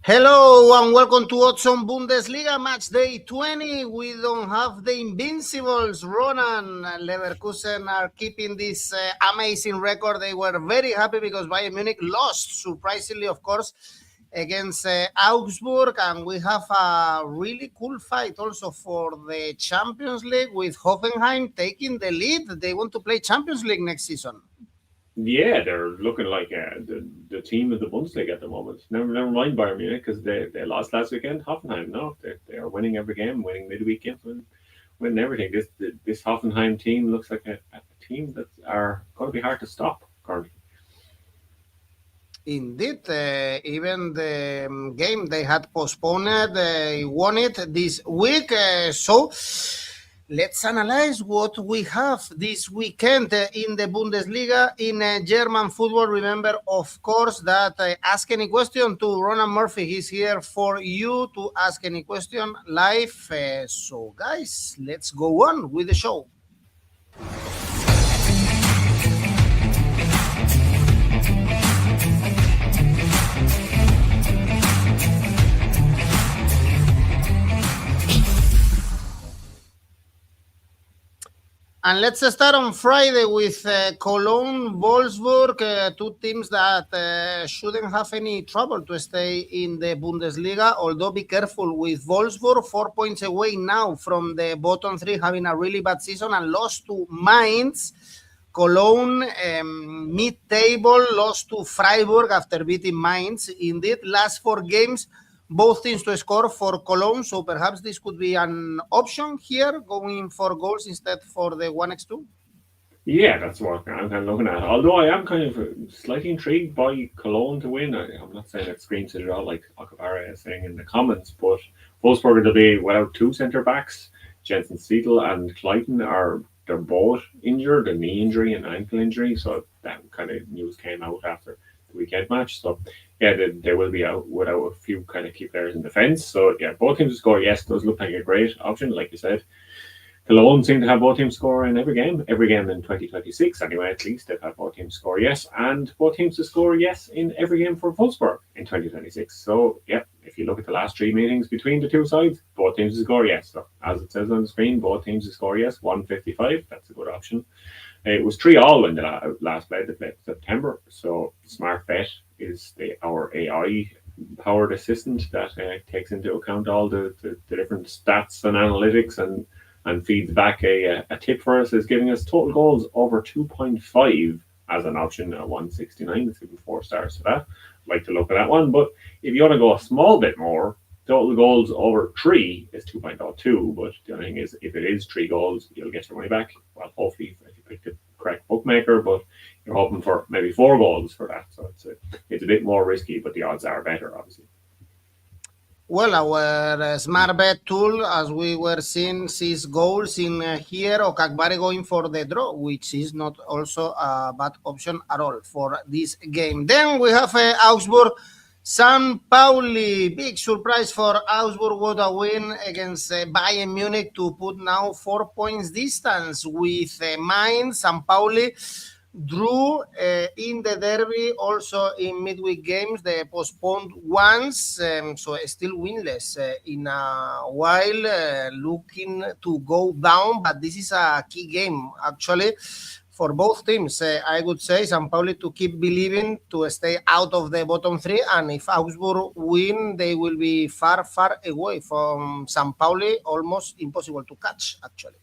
Hello and welcome to 𝗀𝗏𝗏 Bundesliga Matchday 20. We don't have the invincibles. Ronan Leverkusen are keeping this amazing record. They were very happy because Bayern Munich lost, surprisingly, of course, against Augsburg. And we have a really cool fight also for the Champions League with Hoffenheim taking the lead. They want to play Champions League next season. Yeah, they're looking like the team of the Bundesliga at the moment. Never mind Bayern Munich because they lost last weekend. Hoffenheim, no, they are winning every game, winning midweek games, winning everything. This Hoffenheim team looks like a team that are going to be hard to stop currently. Indeed, even the game they had postponed, they won it this week. So let's analyze what we have this weekend in the Bundesliga in German football. Remember, of course, that ask any question to Ronan Murphy. He's here for you to ask any question live. So, guys, let's go on with the show. And let's start on Friday with Cologne, Wolfsburg, two teams that shouldn't have any trouble to stay in the Bundesliga, although be careful with Wolfsburg, 4 points away now from the bottom three, having a really bad season and lost to Mainz. Cologne, mid-table, lost to Freiburg after beating Mainz. Indeed, last 4 games, both teams to score for Cologne, so perhaps this could be an option here, going for goals instead for the 1x2. Yeah, that's what I'm kind of looking at. Although I am kind of slightly intrigued by Cologne to win. I'm not saying it screams it all like 𝗲𝗏𝗏𝗏𝗏 is saying in the comments, but Wolfsburg will be without 2 centre backs. Jensen Seidl and 𝗏𝗏𝗏𝗏, they're both injured, a knee injury and ankle injury. So that kind of news came out after the weekend match. So yeah, they will be out without a few kind of key players in defence. So yeah, both teams to score, yes, does look like a great option, like you said. Cologne seem to have both teams score in every game in 2026 anyway, at least they've had both teams score yes, and both teams to score yes in every game for Wolfsburg in 2026. So yeah, if you look at the last 3 meetings between the two sides, both teams to score yes. So as it says on the screen, both teams to score yes, 155, that's a good option. It was 3-3 when they last played. They played in September. So Smart Bet is our AI powered assistant that takes into account all the different stats and analytics and feeds back a tip for us, is giving us total goals over 2.5 as an option at 169. It's given 4 stars for that. I'd like to look at that one. But if you want to go a small bit more, total goals over 3 is 2.02. But the only thing is, if it is 3 goals, you'll get your money back. Well, hopefully, if you pick the correct bookmaker, but you're hoping for maybe 4 goals for that. So it's a bit more risky, but the odds are better, obviously. Well, our smart bet tool, as we were seeing, sees goals in here, or 𝗏𝗏𝗏𝗏 going for the draw, which is not also a bad option at all for this game. Then we have Augsburg, St. Pauli. Big surprise for Augsburg. What a win against Bayern Munich to put now 4 points distance with Mainz. St. Pauli drew in the derby, also in midweek games, the postponed ones, so still winless in a while, looking to go down, but this is a key game actually for both teams. I would say St. Pauli to keep believing to stay out of the bottom 3, and if Augsburg win, they will be far away from St. Pauli, almost impossible to catch actually.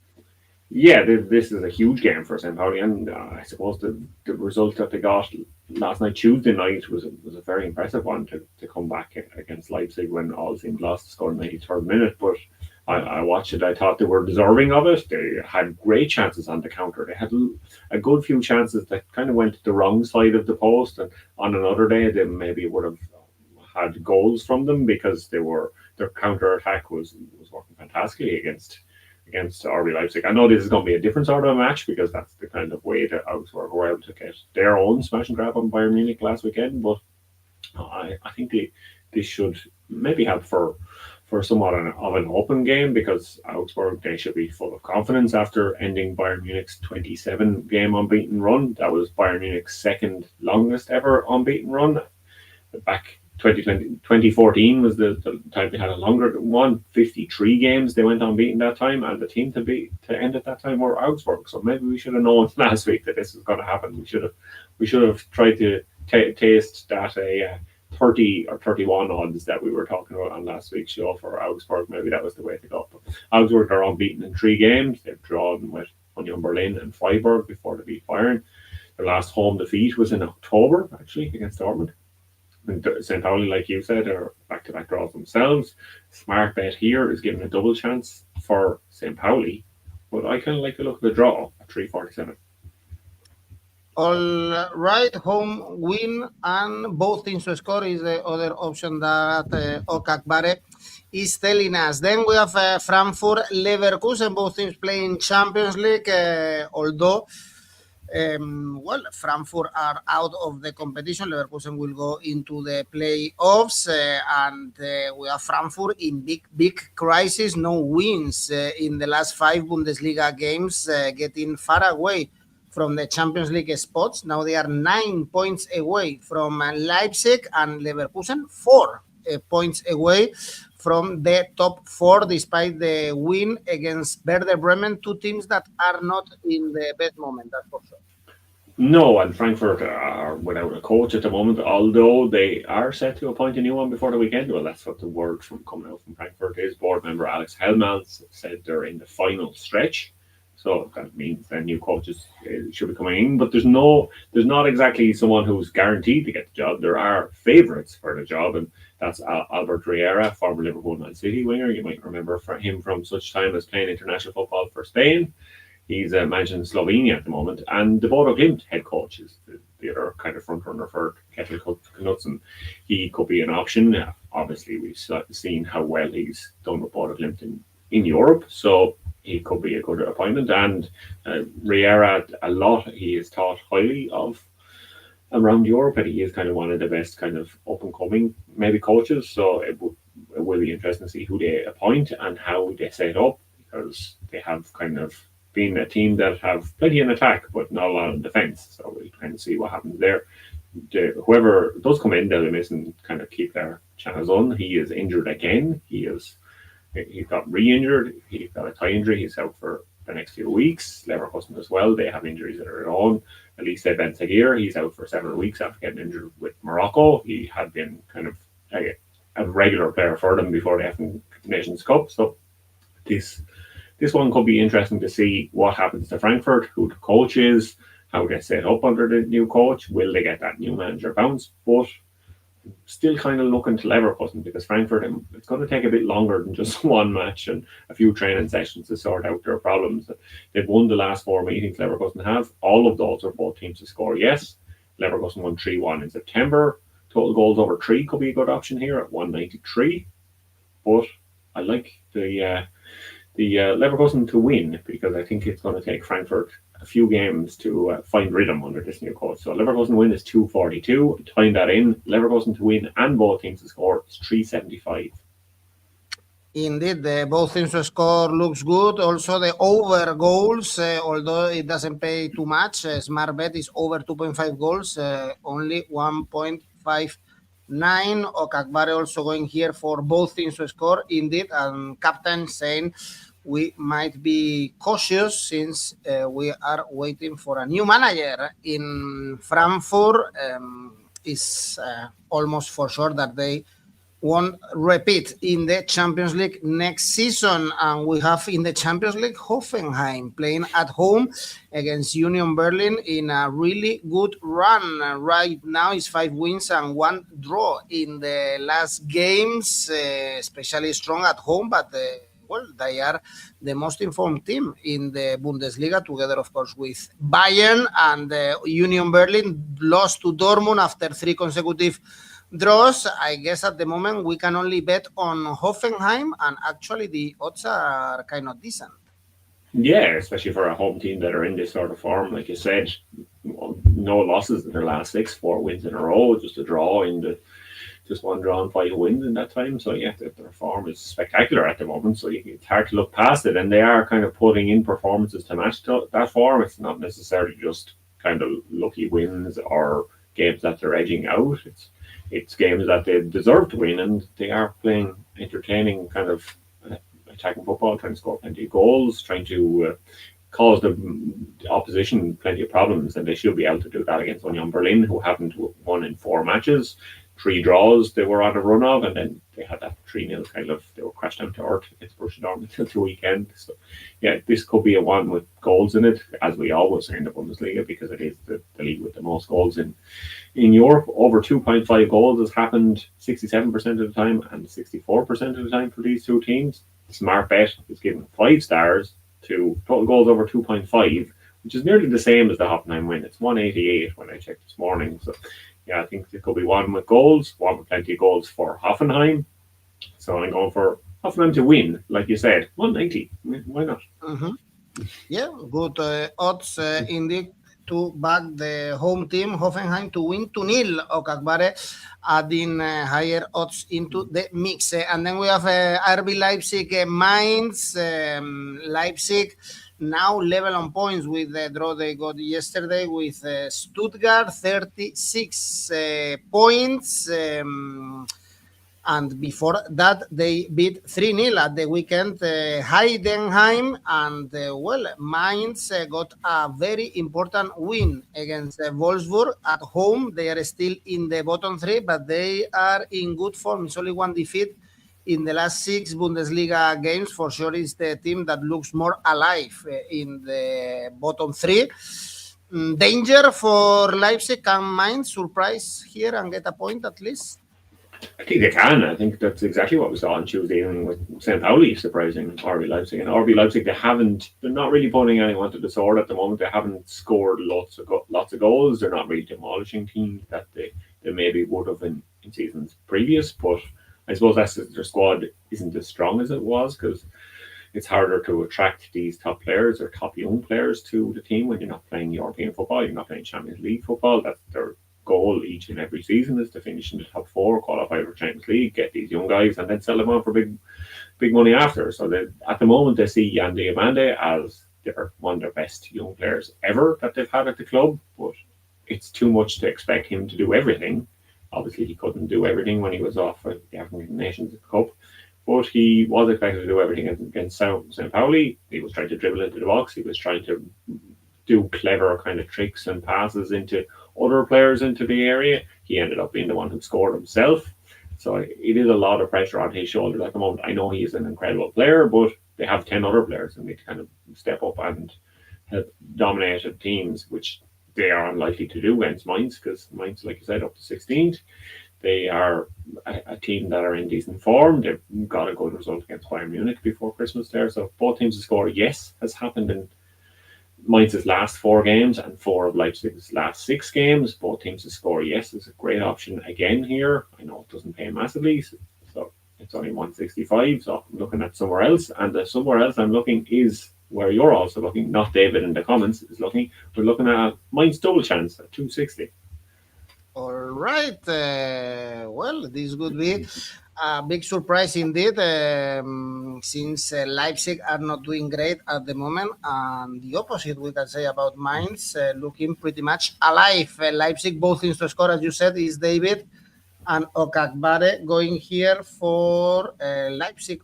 Yeah, this is a huge game for St. Pauli, and I suppose the result that they got last night, Tuesday night, was a very impressive one to come back against Leipzig when all seemed lost to score in the 93rd minute. But I watched it, I thought they were deserving of it. They had great chances on the counter. They had a good few chances that kind of went to the wrong side of the post, and on another day they maybe would have had goals from them because their counter attack was working fantastically against RB Leipzig. I know this is going to be a different sort of match because that's the kind of way that Augsburg were able to get their own smash and grab on Bayern Munich last weekend. But I think this should maybe help for somewhat of an open game, because Augsburg, they should be full of confidence after ending Bayern Munich's 27-game unbeaten run. That was Bayern Munich's second longest ever unbeaten run. Back 2014 was the time they had a longer one, 53 games they went on beating that time, and the team to end at that time were Augsburg. So maybe we should have known last week that this was going to happen. We should have tried to taste that 30 or 31 odds that we were talking about on last week's show for Augsburg. Maybe that was the way to go. But Augsburg are unbeaten in 3 games. They've drawn with Union Berlin and Freiburg before they beat Bayern. Their last home defeat was in October, actually, against Dortmund. And St. Pauli, like you said, are back-to-back draws themselves. Smart bet here is giving a double chance for St. Pauli, but I kind of like the look of the draw at 347. All right, home win and both teams to score is the other option that 𝐿𝐴 is telling us. Then we have Frankfurt, Leverkusen, both teams playing Champions League, although Frankfurt are out of the competition. Leverkusen will go into the playoffs, and we have Frankfurt in big crisis. No wins in the last 5 Bundesliga games, getting far away from the Champions League spots. Now they are 9 points away from Leipzig, and Leverkusen 4 points away from the top 4, despite the win against Werder Bremen, 2 teams that are not in the best moment, that's for sure. No, and Frankfurt are without a coach at the moment, although they are set to appoint a new one before the weekend. Well, that's what the word from coming out from Frankfurt is. Board member 𝐿𝐴𝐧𝐴𝐧𝐿 said they're in the final stretch. So that means that new coaches should be coming in, but there's not exactly someone who's guaranteed to get the job. There are favourites for the job, and that's Albert Riera, former Liverpool Man City winger. You might remember him from such time as playing international football for Spain. He's managing Slovenia at the moment, and the 𝗵𝗿𝗀𝐻 head coach is the other kind of front runner for 𝗍𝐿 𝐾𝐿. He could be an option. Obviously, we've seen how well he's done with 𝗵𝗿𝗀𝐻 in Europe, so he could be a good appointment. And Riera, a lot he is thought highly of around Europe, and he is kind of one of the best kind of up and coming maybe coaches. So it will be interesting to see who they appoint and how they set up, because they have kind of been a team that have plenty in attack but not a lot in defence. So we'll kind of see what happens there. Whoever does come in, they'll miss and kind of keep their channels on. He is injured again. He got re-injured. He got a thigh injury. He's out for the next few weeks. Leverkusen as well. They have injuries of their own. 𝐿𝐴𝐴𝐵 𝗵𝗍𝒫, he's out for several weeks after getting injured with Morocco. He had been kind of a regular player for them before the African Nations Cup. So this one could be interesting to see what happens to Frankfurt, who the coach is, how they set up under the new coach. Will they get that new manager bounce? But still kind of looking to Leverkusen, because Frankfurt, it's going to take a bit longer than just one match and a few training sessions to sort out their problems. They've won the last 4 meetings, Leverkusen have. All of those are both teams to score, yes. Leverkusen won 3-1 in September. Total goals over 3 could be a good option here at 193. But I like the Leverkusen to win, because I think it's going to take Frankfurt a few games to find rhythm under this new coach. So Leverkusen win is 242. Tying that in, Leverkusen to win and both teams to score is 375. Indeed, both teams to score looks good. Also, the over goals, although it doesn't pay too much, smart bet is over 2.5 goals, only 1.59. 𝐿𝐴𝐴𝐵 also going here for both teams to score. Indeed, and captain saying we might be cautious since we are waiting for a new manager in Frankfurt. It's almost for sure that they won't repeat in the Champions League next season. And we have in the Champions League Hoffenheim playing at home against Union Berlin in a really good run. Right now it's 5 wins and 1 draw in the last games, especially strong at home, but they are the most informed team in the Bundesliga, together, of course, with Bayern. And Union Berlin lost to Dortmund after 3 consecutive draws. I guess at the moment we can only bet on Hoffenheim, and actually the odds are kind of decent. Yeah, especially for a home team that are in this sort of form. Like you said, no losses in their last 6, 4 wins in a row, just a draw just 1 draw and 5 wins in that time. So yeah, their form is spectacular at the moment. So it's hard to look past it, and they are kind of putting in performances to match that form. It's not necessarily just kind of lucky wins or games that they're edging out. it's games that they deserve to win, and they are playing entertaining kind of attacking football, trying to score plenty of goals, trying to cause the opposition plenty of problems, and they should be able to do that against Union Berlin, who haven't won in 4 matches. 3 draws they were on a run of, and then they had that 3-0 kind of, they were crashed down to earth against Borussia Dortmund until the weekend. So yeah, this could be a one with goals in it, as we always say in the Bundesliga, because it is the league with the most goals in Europe. Over 2.5 goals has happened 67% of the time and 64% of the time for these two teams. Smart Bet is given 5 stars to total goals over 2.5, which is nearly the same as the Hoffenheim win. It's 188 when I checked this morning. So yeah, I think it could be one with goals, one with plenty of goals for Hoffenheim. So I'm going for Hoffenheim to win, like you said, 190. Why not? Yeah, good odds indeed to back the home team, Hoffenheim, to win 2-0. 𝗏𝗏𝗏𝗏, adding higher odds into the mix. And then we have RB Leipzig, Mainz. Leipzig now level on points with the draw they got yesterday with Stuttgart, 36 points. And before that, they beat 3-0 at the weekend Heidenheim. And, Mainz got a very important win against Wolfsburg at home. They are still in the bottom 3, but they are in good form. It's only 1 defeat in the last 6 Bundesliga games. For sure, it's the team that looks more alive in the bottom 3. Danger for Leipzig. Can Mainz surprise here and get a point at least? I think they can. I think that's exactly what we saw on Tuesday evening with St. Pauli surprising RB Leipzig. And RB Leipzig, they're not really putting anyone to the sword at the moment. They haven't scored lots of goals. They're not really demolishing teams that they maybe would have in seasons previous. But I suppose that's their squad isn't as strong as it was, because it's harder to attract these top players or top young players to the team when you're not playing European football, you're not playing Champions League football. That's their goal each and every season, is to finish in the top 4, qualify for Champions League, get these young guys, and then sell them on for big money after. So at the moment, they see 𝗀𝗏𝗏𝗏 as one of their best young players ever that they've had at the club, but it's too much to expect him to do everything. Obviously, he couldn't do everything when he was off at the African Nations Cup, but he was expected to do everything against St. Pauli. He was trying to dribble into the box. He was trying to do clever kind of tricks and passes into other players into the area. He ended up being the one who scored himself. So it is a lot of pressure on his shoulders at the moment. I know he is an incredible player, but they have 10 other players who need to kind of step up and help dominate teams, which they are unlikely to do against Mainz, because Mainz, like you said, up to 16th. They are a team that are in decent form. They've got a good result against Bayern Munich before Christmas there. So both teams to score, yes, has happened in Mainz's last 4 games and 4 of Leipzig's last 6 games. Both teams to score, yes, is a great option again here. I know it doesn't pay massively, so it's only 165. So I'm looking at somewhere else, and the somewhere else I'm looking is where you're also looking. Not David in the comments is looking. We're looking at Mainz double chance at 260. All right. This would be a big surprise indeed, since Leipzig are not doing great at the moment, and the opposite we can say about Mainz, looking pretty much alive. Leipzig, both teams to score, as you said, is David and 𝗏𝗏𝗏𝗏 going here for Leipzig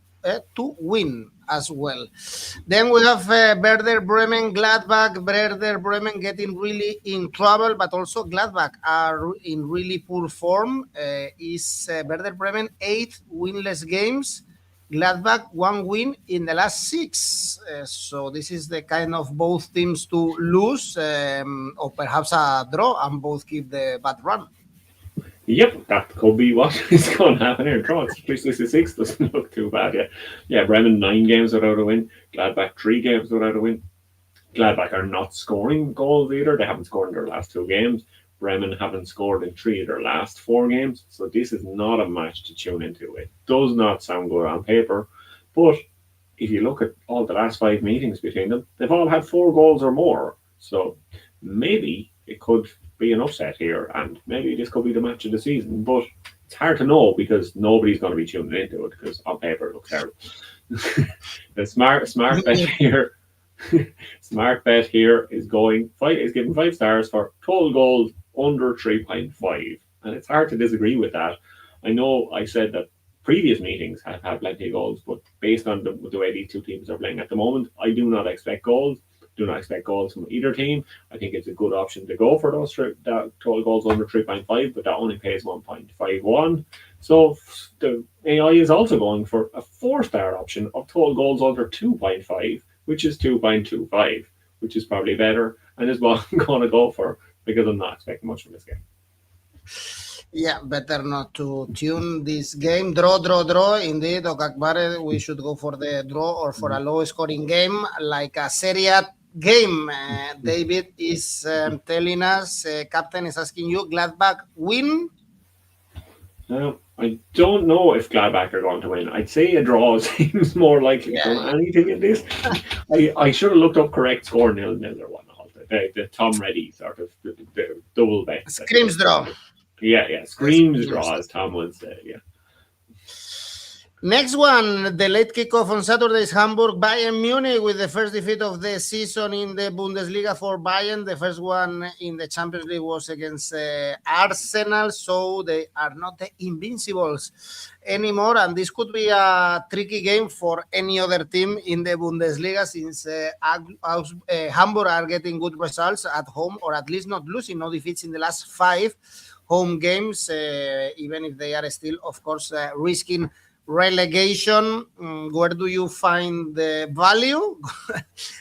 to win as well. Then we have Werder Bremen, Gladbach. Werder Bremen getting really in trouble, but also Gladbach are in really poor form. Is Werder Bremen 8 winless games, Gladbach 1 win in the last 6. So this is the kind of both teams to lose, or perhaps a draw and both keep the bad run. Yep, that could be what is going to happen here. Draw 366 doesn't look too bad yet. Yeah, Bremen 9 games without a win. Gladbach 3 games without a win. Gladbach are not scoring goals either. They haven't scored in their last 2 games. Bremen haven't scored in 3 of their last 4 games. So this is not a match to tune into. It does not sound good on paper. But if you look at all the last 5 meetings between them, they've all had 4 goals or more. So maybe it could be an upset here, and maybe this could be the match of the season, but it's hard to know because nobody's going to be tuning into it, because on paper it looks terrible. The smart bet here, smart bet here is giving 5 stars for total goals under 3.5. And it's hard to disagree with that. I know I said that previous meetings have had plenty of goals, but based on the way these two teams are playing at the moment, I do not expect goals. Do not expect goals from either team. I think it's a good option to go for those that total goals under 3.5, but that only pays 1.51. So the AI is also going for a 4-star option of total goals under 2.5, which is 2.25, which is probably better, and is what I'm going to go for because I'm not expecting much from this game. Yeah, better not to tune this game. Draw. Indeed, 𝗏𝗏𝗏𝗏, we should go for the draw or for a low-scoring game, like a Serie A game. David is telling us, Captain is asking you, Gladbach win? I don't know if Gladbach are going to win. I'd say a draw seems more likely than anything in this. I should have looked up correct score 0-0 or whatnot. The Tom Reddy sort of the double bet. Screams draw. Yeah. Screams draw, as Tom would say. Yeah. Next one, the late kickoff on Saturday is Hamburg Bayern Munich with the first defeat of the season in the Bundesliga for Bayern. The first one in the Champions League was against Arsenal, so they are not the invincibles anymore. And this could be a tricky game for any other team in the Bundesliga, since Hamburg are getting good results at home, or at least not losing, no defeats in the last 5 home games, even if they are still, of course, risking relegation. Where do you find the value?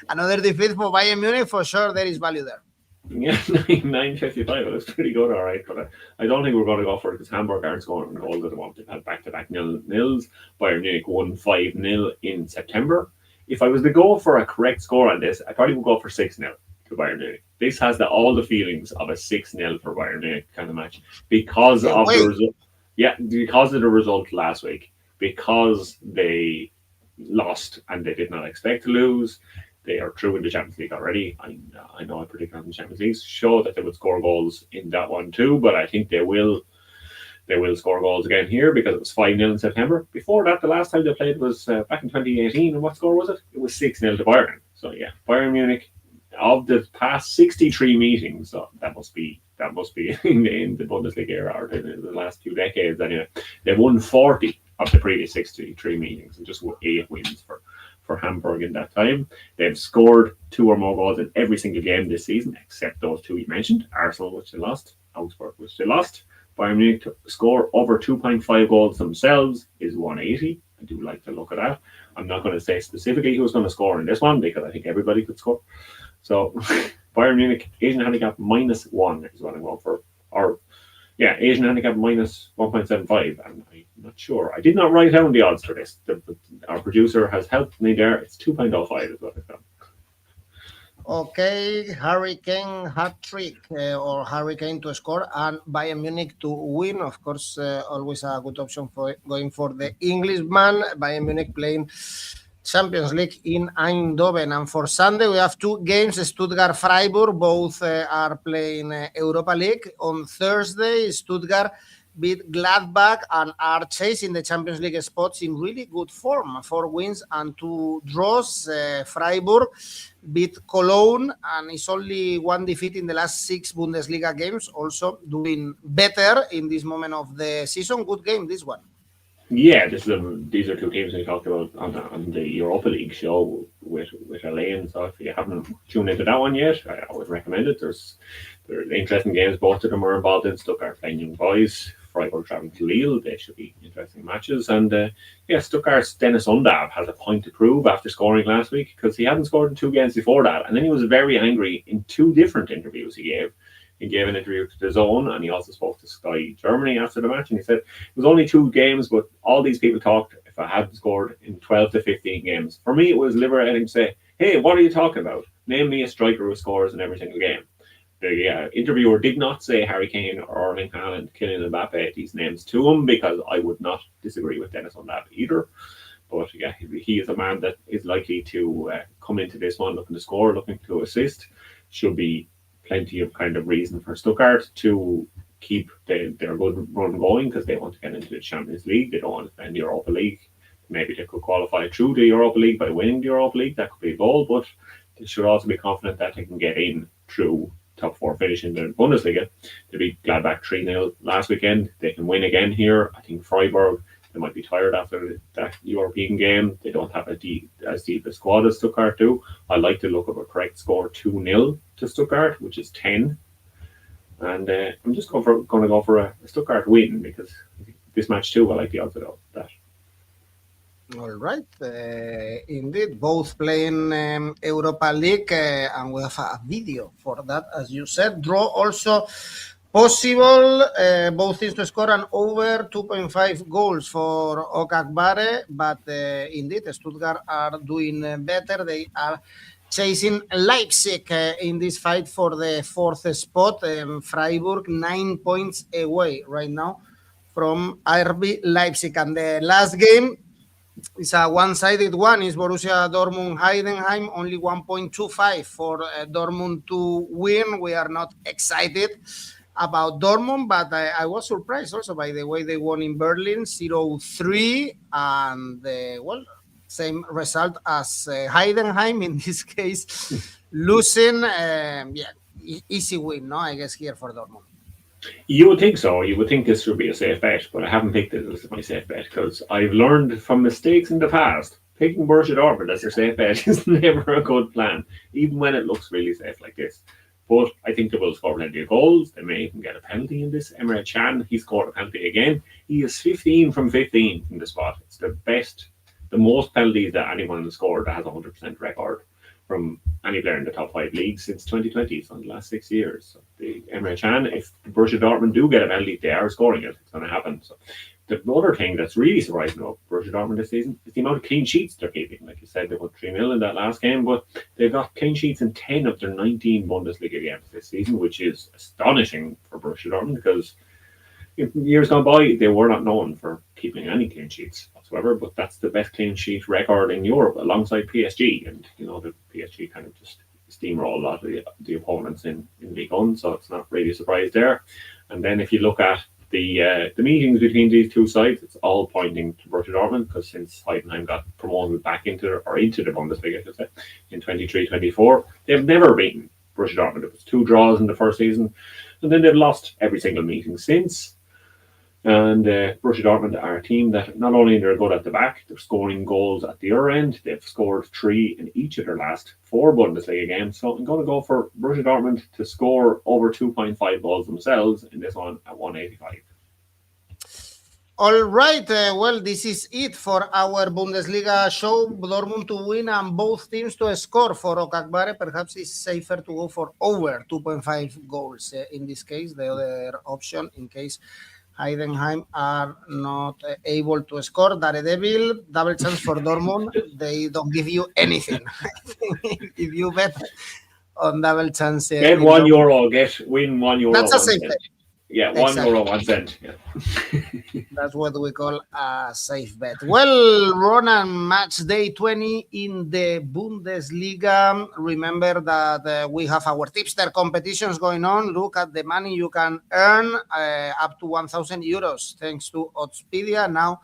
Another defeat for Bayern Munich, for sure there is value there. Yeah, 9.55. It was pretty good, all right. But I don't think we're going to go for it because Hamburg aren't scoring goals at the moment. They've had back-to-back 0-0s. Bayern Munich won 5-0 in September. If I was to go for a correct score on this, I probably would go for 6-0 to Bayern Munich. This has all the feelings of a 6-0 for Bayern Munich kind of match because of the result. Yeah, because of the result last week. Because they lost and they did not expect to lose. They are through in the Champions League already. I know I predicted on the Champions League show that they would score goals in that one too, but I think they will score goals again here because it was 5-0 in September. Before that, the last time they played was back in 2018, and what score was it? It was 6-0 to Bayern. So yeah, Bayern Munich, of the past 63 meetings, so that must be in the Bundesliga era or in the last few decades anyway. They've won 40 of the previous 63 meetings and just 8 wins for Hamburg in that time. They've scored 2 or more goals in every single game this season, except those 2 you mentioned, Arsenal, which they lost, Augsburg, which they lost. Bayern Munich to score over 2.5 goals themselves is 180. I do like to look at that. I'm not going to say specifically who's going to score in this one because I think everybody could score. So Bayern Munich, Asian handicap -1 is what I'm going for. Or yeah, Asian handicap -1.75, and I'm not sure. I did not write down the odds for this. Our producer has helped me there. It's 2.05 is what I found. Okay, Harry Kane hat-trick or Harry Kane to score and Bayern Munich to win. Of course, always a good option for going for the Englishman. Bayern Munich playing Champions League in Eindhoven. And for Sunday, we have 2 games, Stuttgart, Freiburg. Both are playing Europa League. On Thursday, Stuttgart beat Gladbach and are chasing the Champions League spots in really good form. 4 wins and 2 draws. Freiburg beat Cologne and is only 1 defeat in the last 6 Bundesliga games. Also doing better in this moment of the season. Good game, this one. Yeah, these are 2 teams we talked about on the Europa League show with Elaine. So if you haven't tuned into that one yet, I always recommend it. There's interesting games. Both of them are involved in. Stuttgart playing young boys. Freiburg traveling to Lille. They should be interesting matches. And Stuttgart's Dennis Undav has a point to prove after scoring last week because he hadn't scored in 2 games before that. And then he was very angry in 2 different interviews he gave. He gave an interview to DAZN and he also spoke to Sky Germany after the match. And he said, it was only 2 games, but all these people talked if I hadn't scored in 12 to 15 games. For me, it was liberating to say, hey, what are you talking about? Name me a striker who scores in every single game. The interviewer did not say Harry Kane or Erling Haaland, Kylian Mbappe, these names to him because I would not disagree with Dennis on that either. But yeah, he is a man that is likely to come into this one looking to score, looking to assist. Should be plenty of kind of reason for Stuttgart to keep their good run going because they want to get into the Champions League. They don't want to play in the Europa League. Maybe they could qualify through the Europa League by winning the Europa League. That could be a goal, but they should also be confident that they can get in through top 4 finish in the Bundesliga. They beat Gladbach 3-0 last weekend. They can win again here. I think Freiburg, they might be tired after that European game. They don't have as deep a squad as Stuttgart do. I like the look of a correct score 2-0 to Stuttgart, which is 10. And I'm just going to go for a Stuttgart win, because this match too, I like the odds of that. All right. Indeed, both playing Europa League, and we have a video for that, as you said. Draw also possible. Both teams to score an over 2.5 goals for 𝗀𝐿𝐴, but indeed, Stuttgart are doing better. They are chasing Leipzig in this fight for the 4th spot. Freiburg 9 points away right now from RB Leipzig. And the last game is a one-sided one. Is Borussia Dortmund Heidenheim, only 1.25 for Dortmund to win. We are not excited about Dortmund, but I was surprised also by the way they won in Berlin, 0-3, and same result as Heidenheim in this case, losing. Easy win, no? I guess here for Dortmund. You would think so. You would think this would be a safe bet, but I haven't picked it as my safe bet because I've learned from mistakes in the past. Picking Borussia Dortmund as your safe bet is never a good plan, even when it looks really safe like this. But I think they will score plenty of goals. They may even get a penalty in this. 𝗵𝐸, he scored a penalty again. He is 15 from 15 from the spot. It's the most penalties that anyone has scored that has a 100% record from any player in the top 5 leagues since 2020, so in the last 6 years. So the 𝗵𝐸, if Borussia Dortmund do get a penalty, they are scoring it. It's going to happen. So the other thing that's really surprising about Borussia Dortmund this season is the amount of clean sheets they're keeping. Like you said, they won 3-0 in that last game, but they've got clean sheets in 10 of their 19 Bundesliga games this season, which is astonishing for Borussia Dortmund, because in years gone by, they were not known for keeping any clean sheets whatsoever, but that's the best clean sheet record in Europe alongside PSG. And, the PSG kind of just steamroll a lot of the opponents in League One, so it's not really a surprise there. And then if you look at the meetings between these two sides, it's all pointing to Borussia Dortmund, because since Heidenheim got promoted back into the Bundesliga, I should say, in 23-24, they've never beaten Borussia Dortmund. It was 2 draws in the first season, and then they've lost every single meeting since. And Borussia Dortmund are a team that not only they're good at the back, they're scoring goals at the other end. They've scored 3 in each of their last 4 Bundesliga games. So I'm going to go for Borussia Dortmund to score over 2.5 goals themselves in this one at 185. All right. This is it for our Bundesliga show. Dortmund to win and both teams to score for 𝗀𝐿𝐴. Perhaps it's safer to go for over 2.5 goals in this case. The other option, in case Heidenheim are not able to score, 𝗛𝗏𝗏𝗏, double chance for Dortmund. They don't give you anything. If you bet on double chance, get €1, win €1. That's a safe bet. Yeah, Exactly. €1, 1 cent. Yeah. That's what we call a safe bet. Well, Ronan, match day 20 in the Bundesliga. Remember that we have our tipster competitions going on. Look at the money you can earn, up to €1,000 thanks to Oddspedia. Now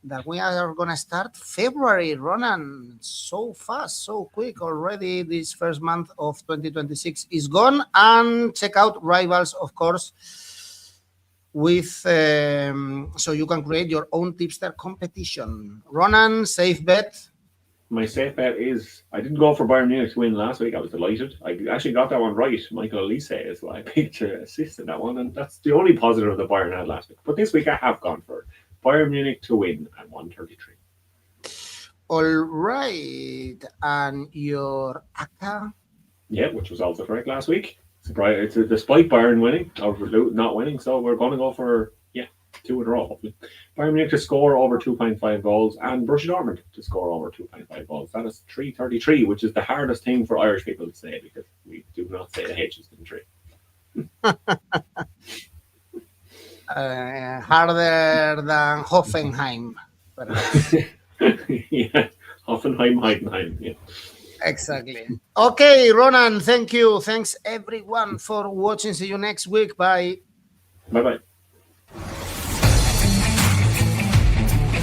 that we are going to start February, Ronan, so fast, so quick already. This first month of 2026 is gone. And check out Rivals, of course, with so you can create your own tipster competition. Ronan, safe bet? My safe bet is, I didn't go for Bayern Munich to win last week. I was delighted. I actually got that one right. 𝗏𝐿𝐴𝐴 is what I picked to assist in that one, and that's the only positive that Bayern had last week. But this week I have gone for Bayern Munich to win at 133. All right. And your ACCA? Yeah, which was also correct last week. It's despite Bayern winning, or not winning, so we're going to go for 2 in a row, hopefully. Bayern Munich to score over 2.5 goals and Borussia Dortmund to score over 2.5 goals. That is 333, which is the hardest thing for Irish people to say, because we do not say the H's in 3. Harder than Hoffenheim, perhaps. Yeah, Hoffenheim, Heidenheim, yeah. Exactly. Okay, Ronan, thank you. Thanks everyone for watching. See you next week. Bye. Bye-bye.